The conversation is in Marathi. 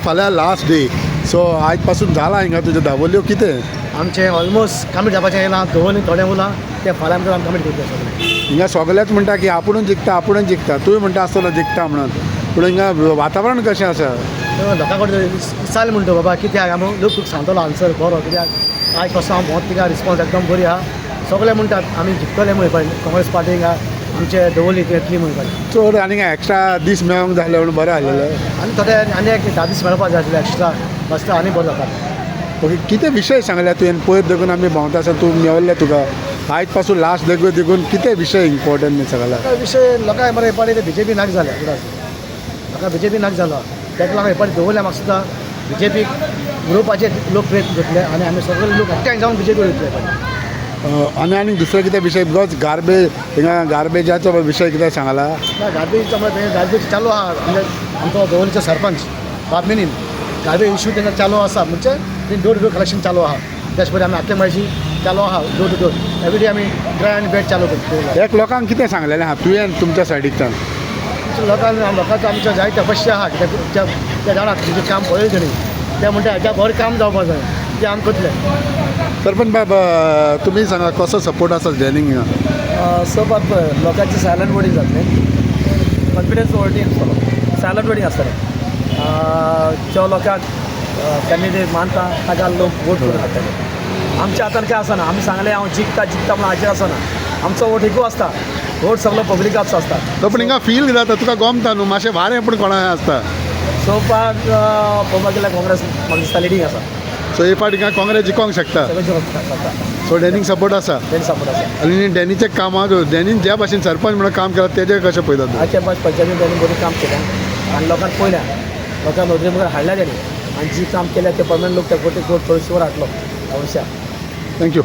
फाल्यां लास्ट डे सो आज पासून जाला हिंगा तुज्यो धांवल्यो कितें आमचे ऑलमोस्ट कमीट जावपाचें येयलां दोन थोडे उरलां ते फाल्यां भितर आमी कमीट करतले सगळे हिंगा सगळेच म्हणटा की आपुणूच जिखता तुवें म्हणटा आसतलो जिखता म्हणून पूण हिंगा वातावरण कशें आसा लोकां कडेन विचारलें म्हणटा बाबा कित्याक आमी लोक तुका सांगतलो आन्सर बरो कित्याक आयज पासून हांव बहुत तिका रिस्पॉन्स एकदम बरी आहा सगळे म्हणटात आमी जिखतले म्हणून पळय काँग्रेस पार्टी हिंगा आमचे दवरली येतली म्हणून पळय चड आनीक एक्स्ट्रा दीस मेळोंक जाय म्हणून बरें आसलेलें आनी थोडे आनी एक 10 दीस मेळपाक जाय आसले एक्स्ट्रा बसता आनी बरो जाता ओके कितें विशय सांगल्या तुवें पयर देखून आमी भोंवता आसतना तूं मेवल्लें तुका आयज पासून लास्ट देखून कितें विशय इम्पॉर्टंट सगळ्याक विशय लोकांक मरे पाटी ते BJP नाक जाले लोकांक BJP नाक जालो ताका लागून हे पाटी दवरल्या म्हाका सुद्दां BJP ग्रुपाचे लोक प्रयत्न घेतले आनी आमी सगळे लोक एकठांय जावन BJP वयतले आनी दुसरो कितें विशय बिकॉज गार्बेज हिंगा गार्बेजाचो विशय कितें सांगला गार्बेज गार्बेज चालू आहा म्हणजे आमचो दवरलीचो सरपंच बाबमिनीन गार्बेज इश्यू तेंका चालू आसा म्हणजे डोर टू डोर कलेक्शन चालू आहा त्याच पयलीं आमी आतले म्हायती चालू आहा door to door every day आमी ड्राय आनी बेड चालू करता एक लोकांक कितें सांगलेलें आहा तुवें तुमच्या सायडीच्यान लोकांचो आमच्या जाय तपश्य आहा कित्याक ते जाणात तुजें काम पळय तरी ते म्हणटा हेच्या बरें काम जावपाक जाय ते आमी करतले सरपंच बाब तुमी सांगा कसो सपोर्ट आसा जॅनिंग हिंगा सोबत लोकांचे सायलंट वोटींग जातले कॉन्फिडन्स वोटींग सायलंट वोटींग आसतलें ज्यो लोकांक कॅन्डिडेट मानता ताका लोक वोट करून हाडटले आमच्या हातान काय आसना आमी सांगलें हांव जिखता म्हणून हाजेर आसना आमचो वोट एकू आसता वोट सगळो पब्लिकाचो आसता तो पूण हिंगा फील जाता तुका गोमता न्हू मातशें वारें पूण कोणा आसता चोवपाक पळोवपाक गेल्यार काँग्रेस म्हाका दिसता लिडींग आसा सो हे फावट हिंगा काँग्रेस जिखोंक शकता जाता सो डॅनीक सपोर्ट आसा तेणी सपोर्ट आसा आनी डॅनीच्या कामाक डॅनीन ज्या भाशेन सरपंच म्हणून काम केलां तेजें कशें पळयतात आजच्या पास पंचायतीन त्यांनी बरें काम केलें आनी लोकांक पळयल्या लोकांक नोकरी मुखार हाडल्या तेणी आनी जी काम केल्या ते परमनंट लोक त्या कोटी कोट थोडीशी वर हाडलो अवश्य थँक्यू